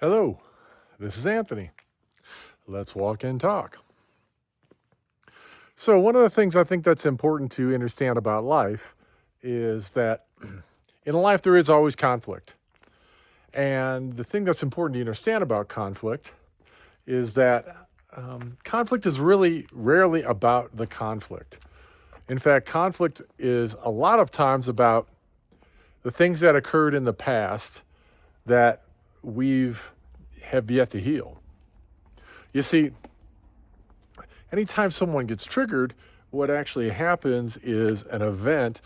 Hello, this is Anthony. Let's walk and talk. So, one of the things I think that's important to understand about life is that in life there is always conflict. And the thing that's important to understand about conflict is that conflict is really rarely about the conflict. In fact, conflict is a lot of times about the things that occurred in the past that we've have yet to heal. You see, anytime someone gets triggered, what actually happens is an event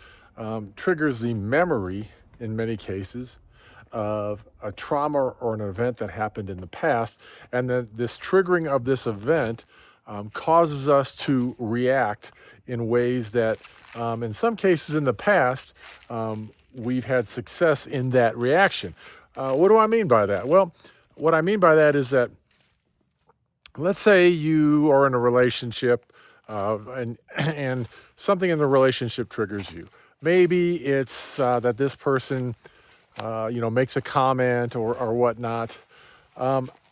triggers the memory, in many cases, of a trauma or an event that happened in the past. And then this triggering of this event causes us to react in ways that, in some cases in the past, we've had success in that reaction. What do I mean by that? Well, what I mean by that is that let's say you are in a relationship and something in the relationship triggers you. Maybe it's that this person, makes a comment or whatnot,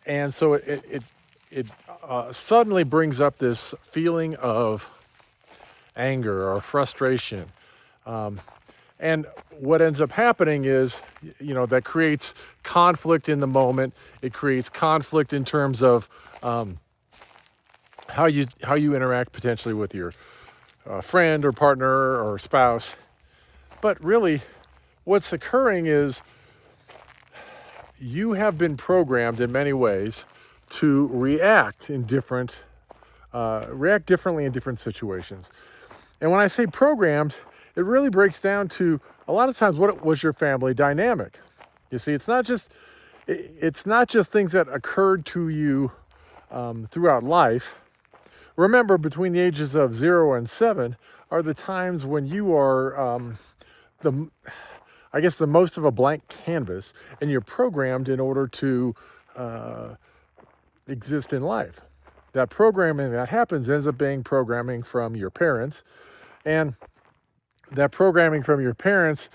and so it suddenly brings up this feeling of anger or frustration. And what ends up happening is, that creates conflict in the moment. It creates conflict in terms of how you interact potentially with your friend or partner or spouse. But really, what's occurring is you have been programmed in many ways to react differently in different situations. And when I say programmed, it really breaks down to a lot of times what was your family dynamic. You see, it's not just things that occurred to you throughout life. Remember, between the ages of 0 and 7 are the times when you are the I guess the most of a blank canvas, and you're programmed in order to exist in life. That programming that happens ends up being programming from your parents, and that programming from your parents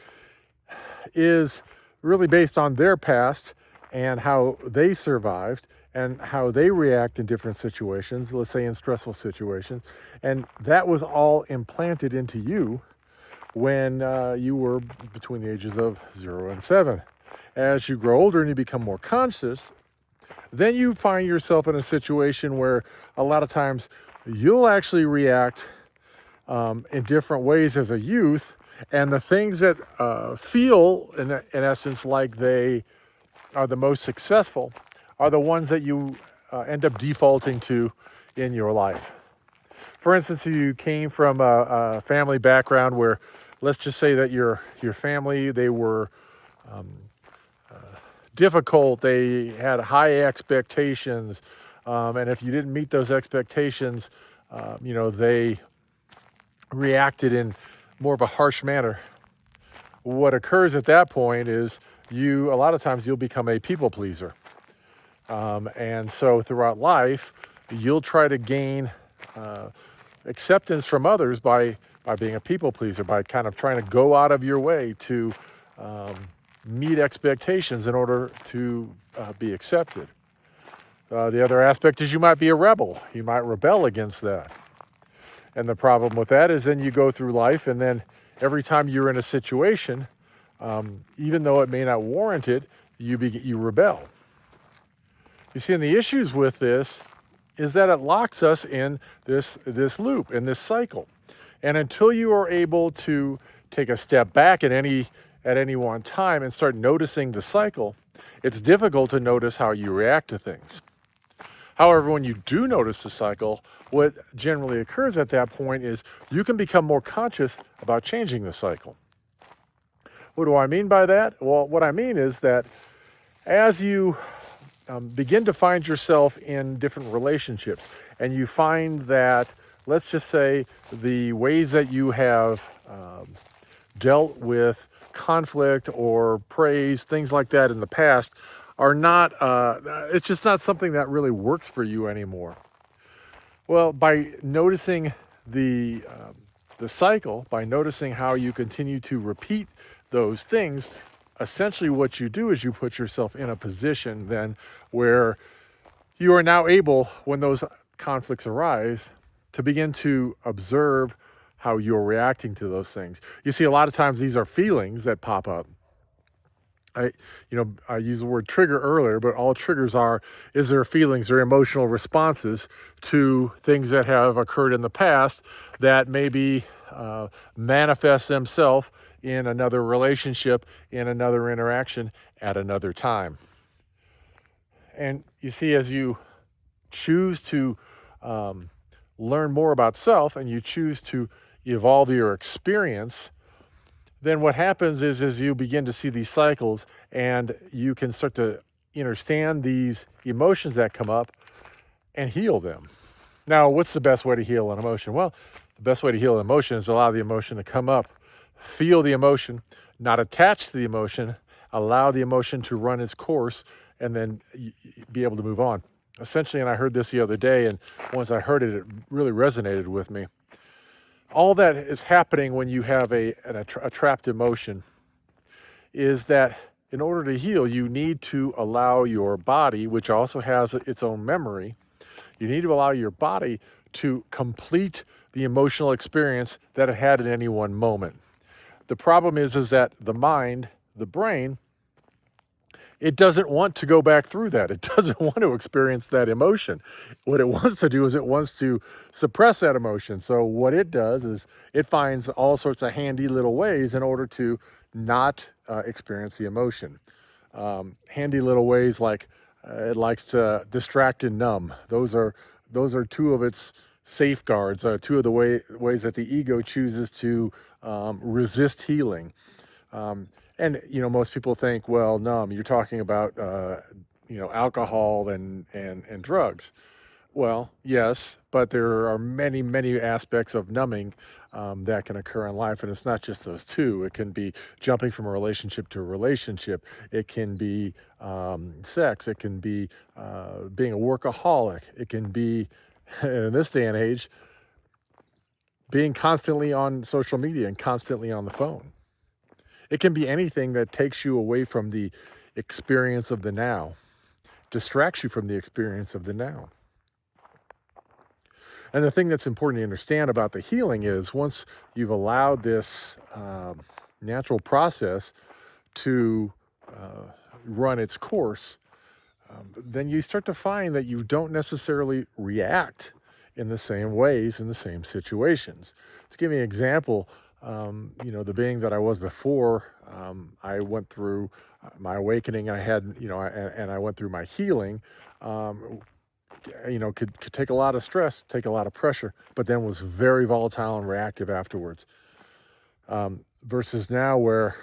is really based on their past and how they survived and how they react in different situations, let's say in stressful situations. And that was all implanted into you when you were between the ages of 0 and 7. As you grow older and you become more conscious, then you find yourself in a situation where a lot of times you'll actually react in different ways as a youth. And the things that feel, in essence, like they are the most successful are the ones that you end up defaulting to in your life. For instance, if you came from a family background where, let's just say that your family, they were difficult, they had high expectations, and if you didn't meet those expectations, they reacted in more of a harsh manner. What occurs at that point is a lot of times you'll become a people pleaser. And so throughout life, you'll try to gain acceptance from others by being a people pleaser, by kind of trying to go out of your way to meet expectations in order to be accepted. The other aspect is you might be a rebel. You might rebel against that. And the problem with that is then you go through life, and then every time you're in a situation, even though it may not warrant it, you rebel. You see, and the issues with this is that it locks us in this loop, in this cycle. And until you are able to take a step back at any one time and start noticing the cycle, it's difficult to notice how you react to things. However, when you do notice the cycle, what generally occurs at that point is you can become more conscious about changing the cycle. What do I mean by that? Well, what I mean is that as you begin to find yourself in different relationships, and you find that, let's just say, the ways that you have dealt with conflict or praise, things like that in the past, are not, it's just not something that really works for you anymore. Well, by noticing the cycle, by noticing how you continue to repeat those things, essentially what you do is you put yourself in a position then where you are now able, when those conflicts arise, to begin to observe how you're reacting to those things. You see, a lot of times these are feelings that pop up. I used the word trigger earlier, but all triggers is their feelings or emotional responses to things that have occurred in the past that maybe manifest themselves in another relationship, in another interaction at another time. And you see, as you choose to learn more about self and you choose to evolve your experience, then what happens is you begin to see these cycles and you can start to understand these emotions that come up and heal them. Now, what's the best way to heal an emotion? Well, the best way to heal an emotion is allow the emotion to come up, feel the emotion, not attach to the emotion, allow the emotion to run its course, and then be able to move on. Essentially, and I heard this the other day, and once I heard it, it really resonated with me. All that is happening when you have a trapped emotion is that in order to heal, you need to allow your body, which also has its own memory, you need to allow your body to complete the emotional experience that it had at any one moment. The problem is that the mind, the brain, it doesn't want to go back through that. It doesn't want to experience that emotion. What it wants to do is it wants to suppress that emotion. So what it does is it finds all sorts of handy little ways in order to not experience the emotion. Handy little ways like it likes to distract and numb. Those are two of its safeguards, two of the ways that the ego chooses to resist healing. And most people think, well, numb, you're talking about alcohol and drugs. Well, yes, but there are many, many aspects of numbing that can occur in life, and it's not just those two. It can be jumping from a relationship to a relationship. It can be sex. It can be being a workaholic. It can be, in this day and age, being constantly on social media and constantly on the phone. It can be anything that takes you away from the experience of the now, distracts you from the experience of the now. And the thing that's important to understand about the healing is once you've allowed this natural process to run its course, then you start to find that you don't necessarily react in the same ways in the same situations. To give you an example, the being that I was before, I went through my awakening. I had, and I went through my healing. Could take a lot of stress, take a lot of pressure, but then was very volatile and reactive afterwards. Versus now, where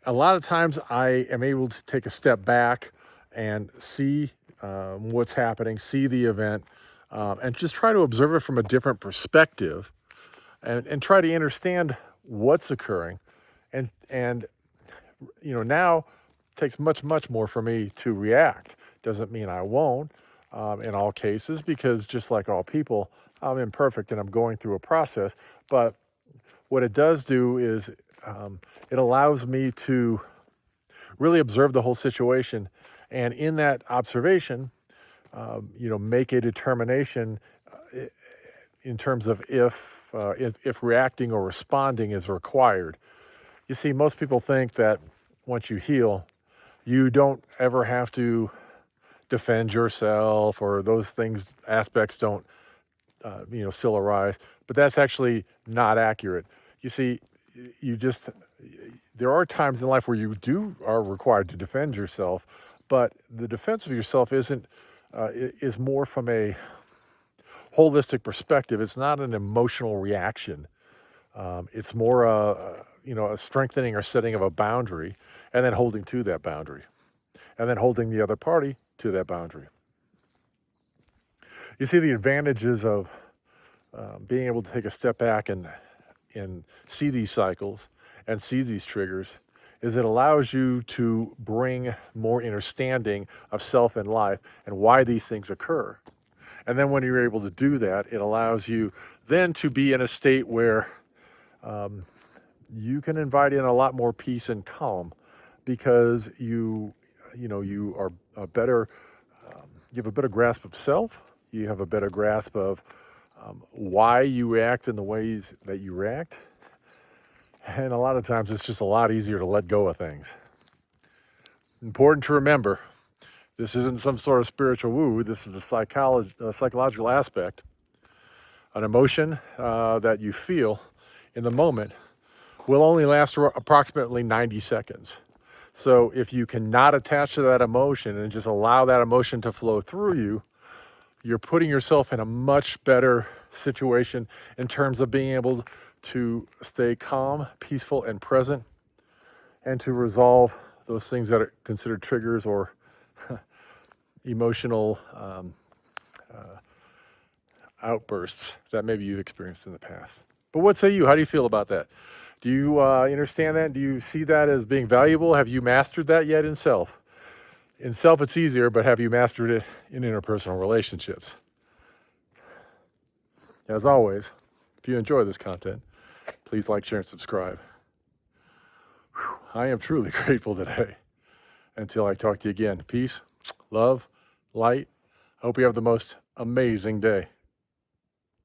a lot of times I am able to take a step back and see what's happening, see the event, and just try to observe it from a different perspective. And try to understand what's occurring. And now it takes much, much more for me to react. Doesn't mean I won't in all cases, because just like all people, I'm imperfect and I'm going through a process. But what it does do is it allows me to really observe the whole situation. And in that observation, make a determination in terms of if reacting or responding is required. You see, most people think that once you heal, you don't ever have to defend yourself, or those aspects don't, still arise. But that's actually not accurate. You see, there are times in life where you are required to defend yourself, but the defense of yourself is more from a holistic perspective. It's not an emotional reaction. It's more a strengthening or setting of a boundary, and then holding to that boundary, and then holding the other party to that boundary. You see, the advantages of being able to take a step back and see these cycles and see these triggers is it allows you to bring more understanding of self and life and why these things occur. And then when you're able to do that, it allows you then to be in a state where you can invite in a lot more peace and calm. because you are a better, you have a better grasp of self. You have a better grasp of why you react in the ways that you react. And a lot of times it's just a lot easier to let go of things. Important to remember, this isn't some sort of spiritual woo. This is a psychological aspect. An emotion that you feel in the moment will only last approximately 90 seconds. So if you cannot attach to that emotion and just allow that emotion to flow through you, you're putting yourself in a much better situation in terms of being able to stay calm, peaceful, and present, and to resolve those things that are considered triggers or emotional outbursts that maybe you've experienced in the past. But what say you? How do you feel about that? Do you understand that? Do you see that as being valuable? Have you mastered that yet in self? In self, it's easier, but have you mastered it in interpersonal relationships? As always, if you enjoy this content, please like, share, and subscribe. I am truly grateful today. Until I talk to you again, peace, love, light. I hope you have the most amazing day.